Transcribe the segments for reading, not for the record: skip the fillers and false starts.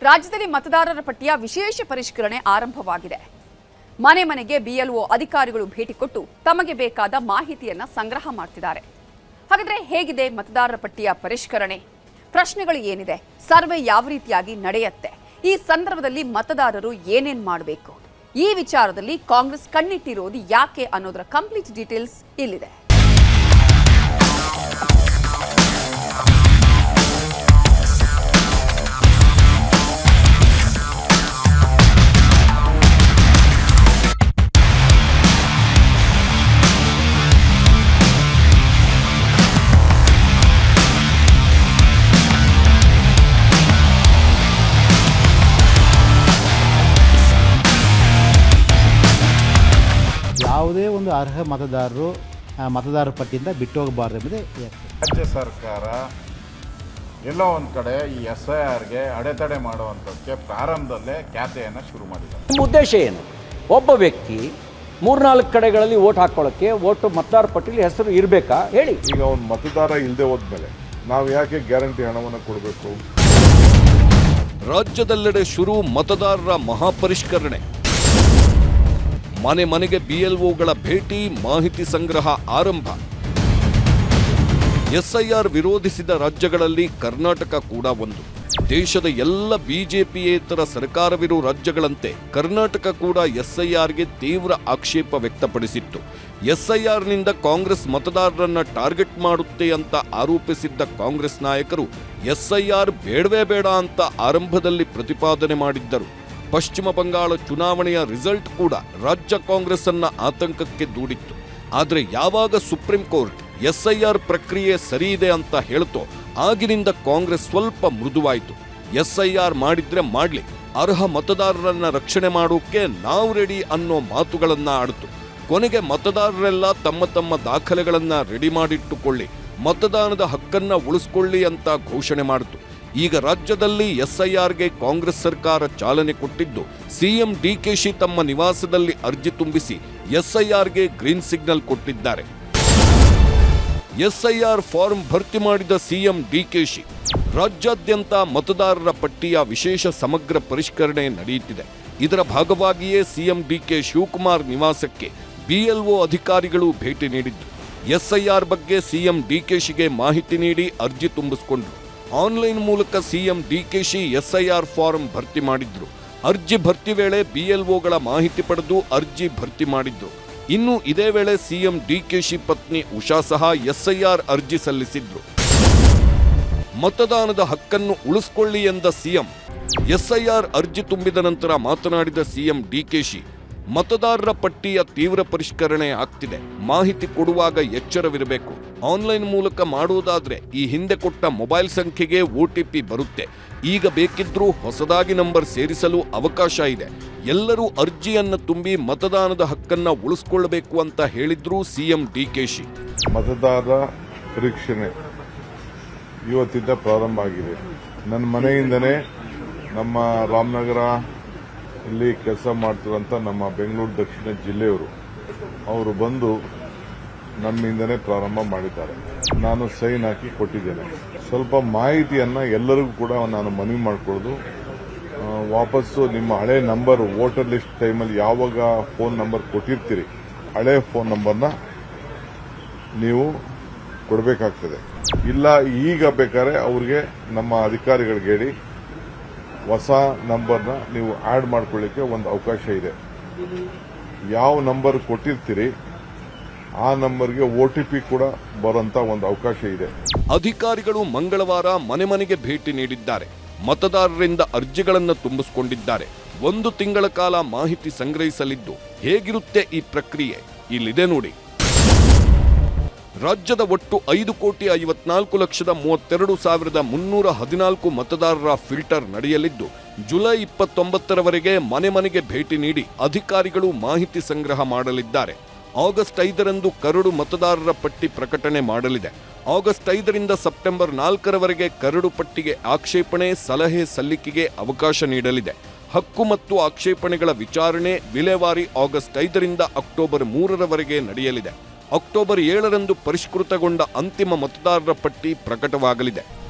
ರಾಜ್ಯದಲ್ಲಿ ಮತದಾರರ ಪಟ್ಟಿಯ ವಿಶೇಷ ಪರಿಷ್ಕರಣೆ ಆರಂಭವಾಗಿದೆ. ಮನೆ ಮನೆಗೆ ಬಿಎಲ್ಒ ಅಧಿಕಾರಿಗಳು ಭೇಟಿ ಕೊಟ್ಟು ತಮಗೆ ಬೇಕಾದ ಮಾಹಿತಿಯನ್ನ ಸಂಗ್ರಹ ಮಾಡ್ತಿದ್ದಾರೆ. ಹಾಗಾದ್ರೆ ಹೇಗಿದೆ ಮತದಾರರ ಪಟ್ಟಿಯ ಪರಿಷ್ಕರಣೆ? ಪ್ರಶ್ನೆಗಳು ಏನಿದೆ? ಸರ್ವೆ ಯಾವ ರೀತಿಯಾಗಿ ನಡೆಯುತ್ತೆ? ಈ ಸಂದರ್ಭದಲ್ಲಿ ಮತದಾರರು ಏನೇನ್ ಮಾಡಬೇಕು? ಈ ವಿಚಾರದಲ್ಲಿ ಕಾಂಗ್ರೆಸ್ ಕಣ್ಣಿಟ್ಟಿರೋದು ಯಾಕೆ ಅನ್ನೋದರ ಕಂಪ್ಲೀಟ್ ಡೀಟೇಲ್ಸ್ ಇಲ್ಲಿದೆ. ಯಾವುದೇ ಒಂದು ಅರ್ಹ ಮತದಾರರು ಮತದಾರರ ಪಟ್ಟಿಯಿಂದ ಬಿಟ್ಟು ಹೋಗಬಾರ್ದು ಎಂಬುದೇ ರಾಜ್ಯ ಸರ್ಕಾರ ಎಲ್ಲೋ ಒಂದು ಕಡೆ ಈ SIRಗೆ ಅಡೆತಡೆ ಮಾಡುವಂಥದ್ದಕ್ಕೆ ಪ್ರಾರಂಭದಲ್ಲೇ ಖ್ಯಾತೆಯನ್ನು ಶುರು ಮಾಡಿದ್ದಾರೆ. ನಿಮ್ಮ ಉದ್ದೇಶ ಏನು? ಒಬ್ಬ ವ್ಯಕ್ತಿ 3-4 ಕಡೆಗಳಲ್ಲಿ ವೋಟ್ ಹಾಕೊಳ್ಳೋಕ್ಕೆ ಮತದಾರ ಪಟ್ಟಿಲಿ ಹೆಸರು ಇರಬೇಕಾ ಹೇಳಿ. ಈಗ ಒಂದು ಮತದಾರ ಇಲ್ಲದೆ ಹೋದ್ಮೇಲೆ ನಾವು ಯಾಕೆ ಗ್ಯಾರಂಟಿ ಹಣವನ್ನು ಕೊಡಬೇಕು? ರಾಜ್ಯದೆಲ್ಲೆಡೆ ಶುರು ಮತದಾರರ ಮಹಾಪರಿಷ್ಕರಣೆ. ಮನೆ ಮನೆಗೆ ಬಿಎಲ್ಒಗಳ ಭೇಟಿ, ಮಾಹಿತಿ ಸಂಗ್ರಹ ಆರಂಭ. SIR ವಿರೋಧಿಸಿದ ರಾಜ್ಯಗಳಲ್ಲಿ ಕರ್ನಾಟಕ ಕೂಡ ಒಂದು. ದೇಶದ ಎಲ್ಲ ಬಿಜೆಪಿಯೇತರ ಸರ್ಕಾರವಿರೋ ರಾಜ್ಯಗಳಂತೆ ಕರ್ನಾಟಕ ಕೂಡ SIRಗೆ ತೀವ್ರ ಆಕ್ಷೇಪ ವ್ಯಕ್ತಪಡಿಸಿತ್ತು. SIRನಿಂದ ಕಾಂಗ್ರೆಸ್ ಮತದಾರರನ್ನ ಟಾರ್ಗೆಟ್ ಮಾಡುತ್ತೆ ಅಂತ ಆರೋಪಿಸಿದ್ದ ಕಾಂಗ್ರೆಸ್ ನಾಯಕರು SIR ಬೇಡವೇ ಬೇಡ ಅಂತ ಆರಂಭದಲ್ಲಿ ಪ್ರತಿಪಾದನೆ ಮಾಡಿದ್ದರು. ಪಶ್ಚಿಮ ಬಂಗಾಳ ಚುನಾವಣೆಯ ರಿಸಲ್ಟ್ ಕೂಡ ರಾಜ್ಯ ಕಾಂಗ್ರೆಸ್ ಅನ್ನ ಆತಂಕಕ್ಕೆ ದೂಡಿತ್ತು. ಆದರೆ ಯಾವಾಗ ಸುಪ್ರೀಂ ಕೋರ್ಟ್ SIR ಪ್ರಕ್ರಿಯೆ ಸರಿ ಇದೆ ಅಂತ ಹೇಳ್ತೋ ಆಗಿನಿಂದ ಕಾಂಗ್ರೆಸ್ ಸ್ವಲ್ಪ ಮೃದುವಾಯಿತು. SIR ಮಾಡಿದ್ರೆ ಮಾಡ್ಲಿ, ಅರ್ಹ ಮತದಾರರನ್ನ ರಕ್ಷಣೆ ಮಾಡೋಕೆ ನಾವು ರೆಡಿ ಅನ್ನೋ ಮಾತುಗಳನ್ನ ಆಡಿತು. ಕೊನೆಗೆ ಮತದಾರರೆಲ್ಲ ತಮ್ಮ ತಮ್ಮ ದಾಖಲೆಗಳನ್ನ ರೆಡಿ ಮಾಡಿಟ್ಟುಕೊಳ್ಳಿ, ಮತದಾನದ ಹಕ್ಕನ್ನ ಉಳಿಸ್ಕೊಳ್ಳಿ ಅಂತ ಘೋಷಣೆ ಮಾಡಿತು. ಈಗ ರಾಜ್ಯದಲ್ಲಿ SIRಗೆ ಕಾಂಗ್ರೆಸ್ ಸರ್ಕಾರ ಚಾಲನೆ ಕೊಟ್ಟಿದ್ದು, ಸಿಎಂ DKಶಿ ತಮ್ಮ ನಿವಾಸದಲ್ಲಿ ಅರ್ಜಿ ತುಂಬಿಸಿ SIRಗೆ ಗ್ರೀನ್ ಸಿಗ್ನಲ್ ಕೊಟ್ಟಿದ್ದಾರೆ. SIR ಫಾರ್ಮ್ ಭರ್ತಿ ಮಾಡಿದ ಸಿಎಂ DKಶಿ ರಾಜ್ಯಾದ್ಯಂತ ಮತದಾರರ ಪಟ್ಟಿಯ ವಿಶೇಷ ಸಮಗ್ರ ಪರಿಷ್ಕರಣೆ ನಡೆಯುತ್ತಿದೆ. ಇದರ ಭಾಗವಾಗಿಯೇ ಸಿಎಂ DK ಶಿವಕುಮಾರ್ ನಿವಾಸಕ್ಕೆ BLO ಅಧಿಕಾರಿಗಳು ಭೇಟಿ ನೀಡಿದ್ದು, SIR ಬಗ್ಗೆ ಸಿಎಂ DKಶಿಗೆ ಮಾಹಿತಿ ನೀಡಿ ಅರ್ಜಿ ತುಂಬಿಸಿಕೊಂಡ್ರು. ಆನ್ಲೈನ್ ಮೂಲಕ ಸಿಎಂ DKಶಿ SIR ಫಾರ್ಮ್ ಭರ್ತಿ ಮಾಡಿದ್ರು. ಅರ್ಜಿ ಭರ್ತಿ ವೇಳೆ BLOಗಳ ಮಾಹಿತಿ ಪಡೆದು ಅರ್ಜಿ ಭರ್ತಿ ಮಾಡಿದ್ರು. ಇನ್ನು ಇದೇ ವೇಳೆ ಸಿಎಂ DKಶಿ ಪತ್ನಿ ಉಷಾ ಸಹ SIR ಅರ್ಜಿ ಸಲ್ಲಿಸಿದ್ರು. ಮತದಾನದ ಹಕ್ಕನ್ನು ಉಳಿಸಿಕೊಳ್ಳಿ ಎಂದ ಸಿಎಂ SIR ಅರ್ಜಿ ತುಂಬಿದ ನಂತರ ಮಾತನಾಡಿದ ಸಿಎಂ DKಶಿ, ಮತದಾರರ ಪಟ್ಟಿಯ ತೀವ್ರ ಪರಿಷ್ಕರಣೆ ಆಗ್ತಿದೆ. ಮಾಹಿತಿ ಕೊಡುವಾಗ ಎಚ್ಚರವಿರಬೇಕು. ಆನ್ಲೈನ್ ಮೂಲಕ ಮಾಡುವುದಾದ್ರೆ ಈ ಹಿಂದೆ ಕೊಟ್ಟ ಮೊಬೈಲ್ ಸಂಖ್ಯೆಗೆ OTP ಬರುತ್ತೆ. ಈಗ ಬೇಕಿದ್ರೂ ಹೊಸದಾಗಿ ನಂಬರ್ ಸೇರಿಸಲು ಅವಕಾಶ ಇದೆ. ಎಲ್ಲರೂ ಅರ್ಜಿಯನ್ನು ತುಂಬಿ ಮತದಾನದ ಹಕ್ಕನ್ನ ಉಳಿಸಿಕೊಳ್ಳಬೇಕು ಅಂತ ಹೇಳಿದ್ರು ಸಿಎಂ DKಶಿ. ಮತದಾರರ ಪರೀಕ್ಷಣೆ ಇವತ್ತಿಂದ ಪ್ರಾರಂಭ ಆಗಿದೆ. ನನ್ನ ಮನೆಯಿಂದನೇ ನಮ್ಮ ರಾಮನಗರ ಇಲ್ಲಿ ಕೆಲಸ ಮಾಡ್ತಿರುವಂಥ ನಮ್ಮ ಬೆಂಗಳೂರು ದಕ್ಷಿಣ ಜಿಲ್ಲೆಯವರು ಅವರು ಬಂದು ನಮ್ಮಿಂದನೇ ಪ್ರಾರಂಭ ಮಾಡಿದ್ದಾರೆ. ನಾನು ಸೈನ್ ಹಾಕಿ ಕೊಟ್ಟಿದ್ದೇನೆ. ಸ್ವಲ್ಪ ಮಾಹಿತಿಯನ್ನ ಎಲ್ಲರಿಗೂ ಕೂಡ ನಾನು ಮನವಿ ಮಾಡಿಕೊಳ್ಳೋದು, ವಾಪಸ್ಸು ನಿಮ್ಮ ಹಳೆ ನಂಬರ್ ವೋಟರ್ ಲಿಸ್ಟ್ ಟೈಮಲ್ಲಿ ಯಾವಾಗ ಫೋನ್ ನಂಬರ್ ಕೊಟ್ಟಿರ್ತೀರಿ, ಹಳೆ ಫೋನ್ ನಂಬರ್ನ ನೀವು ಕೊಡಬೇಕಾಗ್ತದೆ. ಇಲ್ಲ ಈಗ ಬೇಕಾದ್ರೆ ಅವ್ರಿಗೆ ನಮ್ಮ ಅಧಿಕಾರಿಗಳಿಗೆ ಹೇಳಿ ಹೊಸ ನಂಬರ್ನ ನೀವು ಆಡ್ ಮಾಡ್ಕೊಳ್ಳಿಕ್ಕೆ ಒಂದು ಅವಕಾಶ ಇದೆ. ಯಾವ ನಂಬರ್ ಕೊಟ್ಟಿರ್ತೀರಿ ಆ ನಂಬರ್ಗೆ OTP ಕೂಡ ಬರುವಂತ ಒಂದು ಅವಕಾಶ ಇದೆ. ಅಧಿಕಾರಿಗಳು ಮಂಗಳವಾರ ಮನೆ ಮನೆಗೆ ಭೇಟಿ ನೀಡಿದ್ದಾರೆ. ಮತದಾರರಿಂದ ಅರ್ಜಿಗಳನ್ನು ತುಂಬಿಸಿಕೊಂಡಿದ್ದಾರೆ. 1 ತಿಂಗಳ ಕಾಲ ಮಾಹಿತಿ ಸಂಗ್ರಹಿಸಲಿದ್ದು, ಹೇಗಿರುತ್ತೆ ಈ ಪ್ರಕ್ರಿಯೆ ಇಲ್ಲಿದೆ ನೋಡಿ. ರಾಜ್ಯದ ಒಟ್ಟು 5,54,32,314 ಮತದಾರರ ಫಿಲ್ಟರ್ ನಡೆಯಲಿದ್ದು, ಜುಲೈ 29ರವರೆಗೆ ಮನೆ ಮನೆಗೆ ಭೇಟಿ ನೀಡಿ ಅಧಿಕಾರಿಗಳು ಮಾಹಿತಿ ಸಂಗ್ರಹ ಮಾಡಲಿದ್ದಾರೆ. ಆಗಸ್ಟ್ 5ರಂದು ಕರಡು ಮತದಾರರ ಪಟ್ಟಿ ಪ್ರಕಟಣೆ ಮಾಡಲಿದೆ. ಆಗಸ್ಟ್ 5ರಿಂದ ಸೆಪ್ಟೆಂಬರ್ 4ರವರೆಗೆ ಕರಡು ಪಟ್ಟಿಗೆ ಆಕ್ಷೇಪಣೆ, ಸಲಹೆ ಸಲ್ಲಿಕೆಗೆ ಅವಕಾಶ ನೀಡಲಿದೆ. ಹಕ್ಕು ಮತ್ತು ಆಕ್ಷೇಪಣೆಗಳ ವಿಚಾರಣೆ, ವಿಲೇವಾರಿ ಆಗಸ್ಟ್ 5ರಿಂದ ಅಕ್ಟೋಬರ್ 3ರವರೆಗೆ ನಡೆಯಲಿದೆ. ಅಕ್ಟೋಬರ್ 7ರಂದು ಪರಿಷ್ಕೃತಗೊಂಡ ಅಂತಿಮ ಮತದಾರರ ಪಟ್ಟಿ ಪ್ರಕಟವಾಗಲಿದೆ.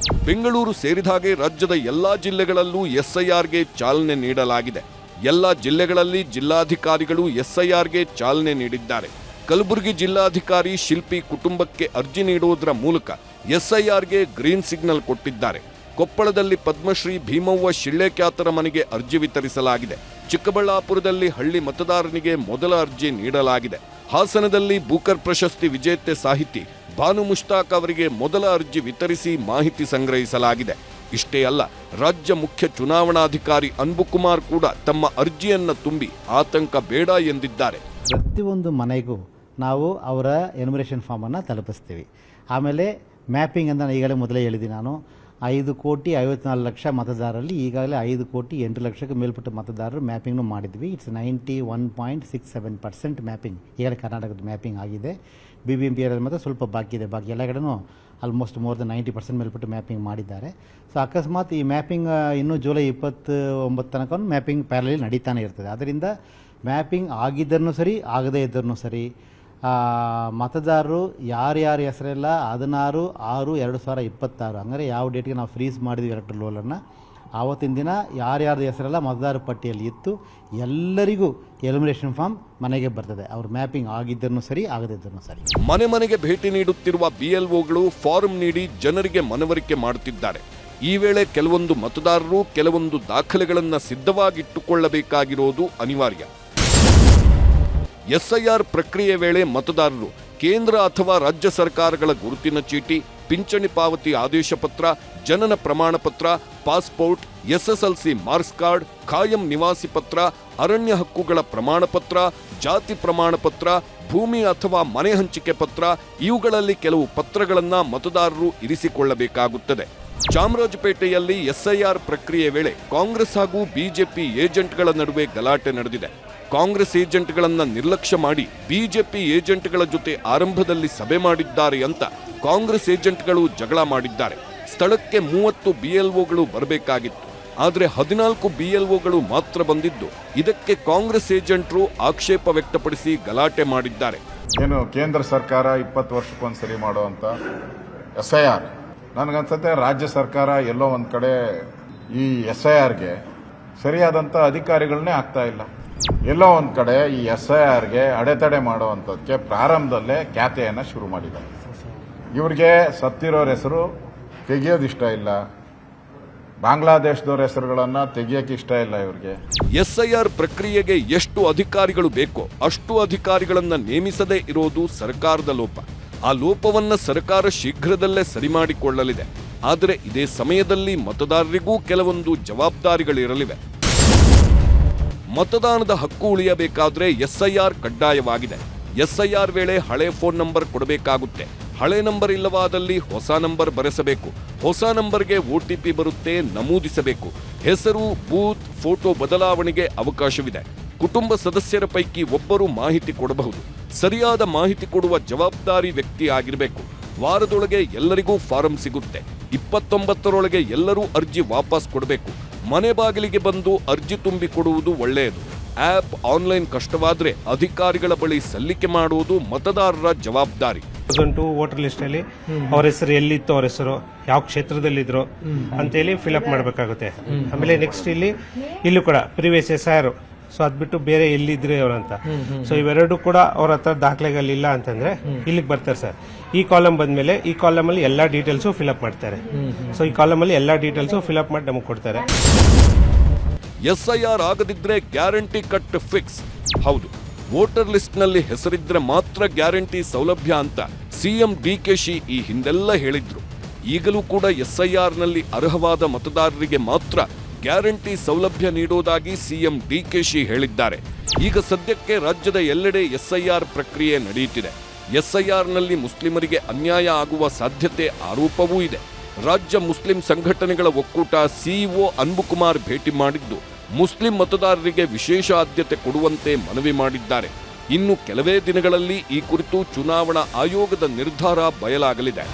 ಬೆಂಗಳೂರು ಸೇರಿದ ಹಾಗೆ ರಾಜ್ಯದ ಎಲ್ಲಾ ಜಿಲ್ಲೆಗಳಲ್ಲೂ ಎಸ್ಐಆರ್ಗೆ ಚಾಲನೆ ನೀಡಲಾಗಿದೆ. ಎಲ್ಲಾ ಜಿಲ್ಲೆಗಳಲ್ಲಿ ಜಿಲ್ಲಾಧಿಕಾರಿಗಳು ಎಸ್ಐಆರ್ಗೆ ಚಾಲನೆ ನೀಡಿದ್ದಾರೆ. ಕಲಬುರಗಿ ಜಿಲ್ಲಾಧಿಕಾರಿ ಶಿಲ್ಪಿ ಕುಟುಂಬಕ್ಕೆ ಅರ್ಜಿ ನೀಡುವುದರ ಮೂಲಕ ಎಸ್ಐಆರ್ಗೆ ಗ್ರೀನ್ ಸಿಗ್ನಲ್ ಕೊಟ್ಟಿದ್ದಾರೆ. ಕೊಪ್ಪಳದಲ್ಲಿ ಪದ್ಮಶ್ರೀ ಭೀಮವ್ವ ಶಿಳ್ಳೆಕ್ಯಾತರ ಮನೆಗೆ ಅರ್ಜಿ ವಿತರಿಸಲಾಗಿದೆ. ಚಿಕ್ಕಬಳ್ಳಾಪುರದಲ್ಲಿ ಹಳ್ಳಿ ಮತದಾರನಿಗೆ ಮೊದಲ ಅರ್ಜಿ ನೀಡಲಾಗಿದೆ. ಹಾಸನದಲ್ಲಿ ಬೂಕರ್ ಪ್ರಶಸ್ತಿ ವಿಜೇತೆ ಸಾಹಿತಿ ಬಾನು ಮುಷ್ತಾಕ್ ಅವರಿಗೆ ಮೊದಲ ಅರ್ಜಿ ವಿತರಿಸಿ ಮಾಹಿತಿ ಸಂಗ್ರಹಿಸಲಾಗಿದೆ. ಇಷ್ಟೇ ಅಲ್ಲ, ರಾಜ್ಯ ಮುಖ್ಯ ಚುನಾವಣಾಧಿಕಾರಿ ಅನ್ಬುಕುಮಾರ್ ಕೂಡ ತಮ್ಮ ಅರ್ಜಿಯನ್ನ ತುಂಬಿ ಆತಂಕ ಬೇಡ ಎಂದಿದ್ದಾರೆ. ಪ್ರತಿಯೊಂದು ಮನೆಗೂ ನಾವು ಅವರ ಎನ್ಯುಮರೇಷನ್ ಫಾರ್ಮನ್ನು ತಲುಪಿಸ್ತೀವಿ. ಆಮೇಲೆ ಮ್ಯಾಪಿಂಗ್ ಅಂತ ಈಗಾಗಲೇ ಮೊದಲೇ ಹೇಳಿದ್ದೀನಿ ನಾನು. 5,54,00,000 ಮತದಾರರಲ್ಲಿ ಈಗಾಗಲೇ 5,08,00,000ಕ್ಕೆ ಮೇಲ್ಪಟ್ಟ ಮತದಾರರು ಮ್ಯಾಪಿಂಗ್ನು ಮಾಡಿದ್ವಿ. ಇಟ್ಸ್ 91.67% ಮ್ಯಾಪಿಂಗ್ ಈಗಾಗಲೇ ಕರ್ನಾಟಕದ ಮ್ಯಾಪಿಂಗ್ ಆಗಿದೆ. BBMP ಏರಿಯಾದಲ್ಲಿ ಮಾತ್ರ ಸ್ವಲ್ಪ ಬಾಕಿ ಇದೆ. ಬಾಕಿ ಎಲ್ಲ ಕಡೆನೂ ಆಲ್ಮೋಸ್ಟ್ ಮೋರ್ ದನ್ 90% ಮೇಲ್ಪಟ್ಟು ಮ್ಯಾಪಿಂಗ್ ಮಾಡಿದ್ದಾರೆ. ಸೊ ಅಕಸ್ಮಾತ್ ಈ ಮ್ಯಾಪಿಂಗ್ ಇನ್ನೂ ಜುಲೈ 29 ತನಕ ಮ್ಯಾಪಿಂಗ್ ಪ್ಯಾರಲಲ್ಲಿ ನಡೀತಾನೆ ಇರ್ತದೆ. ಅದರಿಂದ ಮ್ಯಾಪಿಂಗ್ ಆಗಿದ್ದರೂ ಸರಿ ಆಗದೇ ಇದ್ದರೂ ಸರಿ ಮತದಾರರು ಯಾರ್ಯಾರ ಹೆಸರೆಲ್ಲ 16/6/2026 ಅಂದರೆ ಯಾವ ಡೇಟ್ಗೆ ನಾವು ಫ್ರೀಸ್ ಮಾಡಿದ್ವಿ ಎಲೆಕ್ಟ್ರಲ್ ರೋಲನ್ನು ಆವತ್ತಿನ ದಿನ ಯಾರ್ಯಾರ್ದು ಹೆಸರೆಲ್ಲ ಮತದಾರ ಪಟ್ಟಿಯಲ್ಲಿ ಇತ್ತು ಎಲ್ಲರಿಗೂ ಎನ್ಯುಮರೇಷನ್ ಫಾರ್ಮ್ ಮನೆಗೆ ಬರ್ತದೆ. ಅವ್ರ ಮ್ಯಾಪಿಂಗ್ ಆಗಿದ್ದನ್ನು ಸರಿ ಆಗದಿದ್ದನ್ನು ಸರಿ. ಮನೆ ಮನೆಗೆ ಭೇಟಿ ನೀಡುತ್ತಿರುವ BLOಗಳು ಫಾರಂ ನೀಡಿ ಜನರಿಗೆ ಮನವರಿಕೆ ಮಾಡುತ್ತಿದ್ದಾರೆ. ಈ ವೇಳೆ ಕೆಲವೊಂದು ಮತದಾರರು ಕೆಲವೊಂದು ದಾಖಲೆಗಳನ್ನು ಸಿದ್ಧವಾಗಿಟ್ಟುಕೊಳ್ಳಬೇಕಾಗಿರೋದು ಅನಿವಾರ್ಯ. ಎಸ್ಐಆರ್ ಪ್ರಕ್ರಿಯೆ ವೇಳೆ ಮತದಾರರು ಕೇಂದ್ರ ಅಥವಾ ರಾಜ್ಯ ಸರ್ಕಾರಗಳ ಗುರುತಿನ ಚೀಟಿ, ಪಿಂಚಣಿ ಪಾವತಿ ಆದೇಶ ಪತ್ರ, ಜನನ ಪ್ರಮಾಣ ಪತ್ರ, ಪಾಸ್ಪೋರ್ಟ್, SSLC ಮಾರ್ಕ್ಸ್ ಕಾರ್ಡ್, ಖಾಯಂ ನಿವಾಸಿ ಪತ್ರ, ಅರಣ್ಯ ಹಕ್ಕುಗಳ ಪ್ರಮಾಣ ಪತ್ರ, ಜಾತಿ ಪ್ರಮಾಣ ಪತ್ರ, ಭೂಮಿ ಅಥವಾ ಮನೆ ಹಂಚಿಕೆ ಪತ್ರ ಇವುಗಳಲ್ಲಿ ಕೆಲವು ಪತ್ರಗಳನ್ನು ಮತದಾರರು ಇರಿಸಿಕೊಳ್ಳಬೇಕಾಗುತ್ತದೆ. ಚಾಮರಾಜಪೇಟೆಯಲ್ಲಿ ಎಸ್ಐಆರ್ ಪ್ರಕ್ರಿಯೆ ವೇಳೆ ಕಾಂಗ್ರೆಸ್ ಹಾಗೂ ಬಿಜೆಪಿ ಏಜೆಂಟ್ಗಳ ನಡುವೆ ಗಲಾಟೆ ನಡೆದಿದೆ. ಕಾಂಗ್ರೆಸ್ ಏಜೆಂಟ್ಗಳನ್ನ ನಿರ್ಲಕ್ಷ್ಯ ಮಾಡಿ ಬಿಜೆಪಿ ಏಜೆಂಟ್ಗಳ ಜೊತೆ ಆರಂಭದಲ್ಲಿ ಸಭೆ ಮಾಡಿದ್ದಾರೆ ಅಂತ ಕಾಂಗ್ರೆಸ್ ಏಜೆಂಟ್ಗಳು ಜಗಳ ಮಾಡಿದ್ದಾರೆ. ಸ್ಥಳಕ್ಕೆ 30 BLOಗಳು ಬರಬೇಕಾಗಿತ್ತು. ಆದರೆ 14 BLOಗಳು ಮಾತ್ರ ಬಂದಿದ್ದು ಇದಕ್ಕೆ ಕಾಂಗ್ರೆಸ್ ಏಜೆಂಟರು ಆಕ್ಷೇಪ ವ್ಯಕ್ತಪಡಿಸಿ ಗಲಾಟೆ ಮಾಡಿದ್ದಾರೆ. ಏನು ಕೇಂದ್ರ ಸರ್ಕಾರ 20 ವರ್ಷಕ್ಕೊಂದ್ಸರಿ ಮಾಡುವಂತ SIR, ನನಗನ್ಸುತ್ತೆ ರಾಜ್ಯ ಸರ್ಕಾರ ಎಲ್ಲೋ ಒಂದು ಕಡೆ ಈ SIRಗೆ ಸರಿಯಾದಂಥ ಅಧಿಕಾರಿಗಳನ್ನೇ ಆಗ್ತಾ ಇಲ್ಲ. ಎಲ್ಲೋ ಒಂದು ಕಡೆ ಈ SIRಗೆ ಅಡೆತಡೆ ಮಾಡುವಂಥದ್ದಕ್ಕೆ ಪ್ರಾರಂಭದಲ್ಲೇ ಖ್ಯಾತೆಯನ್ನು ಶುರು ಮಾಡಿದ್ದಾರೆ. ಇವ್ರಿಗೆ ಸತ್ತಿರೋರ ಹೆಸರು ತೆಗೆಯೋದಿಷ್ಟ ಇಲ್ಲ, ಬಾಂಗ್ಲಾದೇಶದವ್ರ ಹೆಸರುಗಳನ್ನ ತೆಗೆಯಕ್ಕೆ ಇಷ್ಟ ಇಲ್ಲ ಇವ್ರಿಗೆ. SIR ಪ್ರಕ್ರಿಯೆಗೆ ಎಷ್ಟು ಅಧಿಕಾರಿಗಳು ಬೇಕೋ ಅಷ್ಟು ಅಧಿಕಾರಿಗಳನ್ನ ನೇಮಿಸದೇ ಇರೋದು ಸರ್ಕಾರದ ಲೋಪ. ಆ ಲೋಪವನ್ನ ಸರ್ಕಾರ ಶೀಘ್ರದಲ್ಲೇ ಸರಿ ಮಾಡಿಕೊಳ್ಳಲಿದೆ. ಆದರೆ ಇದೇ ಸಮಯದಲ್ಲಿ ಮತದಾರರಿಗೂ ಕೆಲವೊಂದು ಜವಾಬ್ದಾರಿಗಳಿರಲಿವೆ. ಮತದಾನದ ಹಕ್ಕು ಉಳಿಯಬೇಕಾದ್ರೆ SIR ಕಡ್ಡಾಯವಾಗಿದೆ. SIR ವೇಳೆ ಹಳೆ ಫೋನ್ ನಂಬರ್ ಕೊಡಬೇಕಾಗುತ್ತೆ. ಹಳೆ ನಂಬರ್ ಇಲ್ಲವಾದಲ್ಲಿ ಹೊಸ ನಂಬರ್ ಬರೆಸಬೇಕು. ಹೊಸ ನಂಬರ್ಗೆ OTP ಬರುತ್ತೆ, ನಮೂದಿಸಬೇಕು. ಹೆಸರು, ಬೂತ್, ಫೋಟೋ ಬದಲಾವಣೆಗೆ ಅವಕಾಶವಿದೆ. ಕುಟುಂಬ ಸದಸ್ಯರ ಪೈಕಿ ಒಬ್ಬರು ಮಾಹಿತಿ ಕೊಡಬಹುದು. ಸರಿಯಾದ ಮಾಹಿತಿ ಕೊಡುವ ಜವಾಬ್ದಾರಿ ವ್ಯಕ್ತಿ ಆಗಿರಬೇಕು. ವಾರದೊಳಗೆ ಎಲ್ಲರಿಗೂ ಫಾರಂ ಸಿಗುತ್ತೆ. 29ರೊಳಗೆ ಎಲ್ಲರೂ ಅರ್ಜಿ ವಾಪಸ್ ಕೊಡಬೇಕು. ಮನೆ ಬಾಗಿಲಿಗೆ ಬಂದು ಅರ್ಜಿ ತುಂಬಿ ಕೊಡುವುದು ಒಳ್ಳೆಯದು. ಆಪ್ ಆನ್ಲೈನ್ ಕಷ್ಟವಾದ್ರೆ ಅಧಿಕಾರಿಗಳ ಬಳಿ ಸಲ್ಲಿಕೆ ಮಾಡುವುದು ಮತದಾರರ ಜವಾಬ್ದಾರಿ. ವೋಟರ್ ಲಿಸ್ಟ್ ಅಲ್ಲಿ ಅವ್ರ ಹೆಸರು ಎಲ್ಲಿತ್ತು, ಅವ್ರ ಹೆಸರು ಯಾವ ಕ್ಷೇತ್ರದಲ್ಲಿದ್ರು ಅಂತೇಳಿ ಫಿಲ್ಅಪ್ ಮಾಡಬೇಕಾಗುತ್ತೆ. ಆಮೇಲೆ ನೆಕ್ಸ್ಟ್ ಇಲ್ಲೂ ಕೂಡ ಪ್ರಿವಿಯಸ್ SIR, ಸೊ ಅದ್ಬಿಟ್ಟು ಬೇರೆ ಎಲ್ಲಿದ್ರು ಅವರಂತ. ಸೊ ಇವೆರಡು ಕೂಡ ಅವ್ರ ಹತ್ರ ದಾಖಲೆಗಳಿಲ್ಲ ಅಂತಂದ್ರೆ ಇಲ್ಲಿಗೆ ಬರ್ತಾರೆ ಸರ್. ಈ ಕಾಲಮ್ ಬಂದ್ಮೇಲೆ ಈ ಕಾಲಮ್ ಅಲ್ಲಿ ಎಲ್ಲಾ ಡೀಟೇಲ್ಸ್ ಫಿಲ್ಅಪ್ ಮಾಡ್ತಾರೆ. ಸೊ ಈ ಕಾಲಮ್ ಅಲ್ಲಿ ಎಲ್ಲಾ ಡೀಟೇಲ್ಸ್ ಫಿಲ್ಅಪ್ ಮಾಡಿ ನಮಗೆ ಕೊಡ್ತಾರೆ. SIR ಆಗದಿದ್ರೆ ಗ್ಯಾರಂಟಿ ಕಟ್ ಫಿಕ್ಸ್. ಹೌದು, ವೋಟರ್ ಲಿಸ್ಟ್ ನಲ್ಲಿ ಹೆಸರಿದ್ರೆ ಮಾತ್ರ ಗ್ಯಾರಂಟಿ ಸೌಲಭ್ಯ ಅಂತ CM DKC ಈ ಹಿಂದೆಲ್ಲ ಹೇಳಿದ್ರು. ಈಗಲೂ ಕೂಡ SIR ನಲ್ಲಿ ಅರ್ಹವಾದ ಮತದಾರರಿಗೆ ಮಾತ್ರ ಗ್ಯಾರಂಟಿ ಸೌಲಭ್ಯ ನೀಡೋದಾಗಿ CM DKC ಹೇಳಿದ್ದಾರೆ. ಈಗ ಸದ್ಯಕ್ಕೆ ರಾಜ್ಯದ ಎಲ್ಲೆಡೆ SIR ಪ್ರಕ್ರಿಯೆ ನಡೆಯುತ್ತಿದೆ. SIR ನಲ್ಲಿ ಮುಸ್ಲಿಮರಿಗೆ ಅನ್ಯಾಯ ಆಗುವ ಸಾಧ್ಯತೆ ಆರೋಪವೂ ಇದೆ. ರಾಜ್ಯ ಮುಸ್ಲಿಂ ಸಂಘಟನೆಗಳ ಒಕ್ಕೂಟ CEO ಅನ್ಬುಕುಮಾರ್ ಭೇಟಿ ಮಾಡಿದ್ದು ಮುಸ್ಲಿಂ ಮತದಾರರಿಗೆ ವಿಶೇಷ ಆದ್ಯತೆ ಕೊಡುವಂತೆ ಮನವಿ ಮಾಡಿದ್ದಾರೆ. ಇನ್ನು ಕೆಲವೇ ದಿನಗಳಲ್ಲಿ ಈ ಕುರಿತು ಚುನಾವಣಾ ಆಯೋಗದ ನಿರ್ಧಾರ ಬಯಲಾಗಲಿದೆ.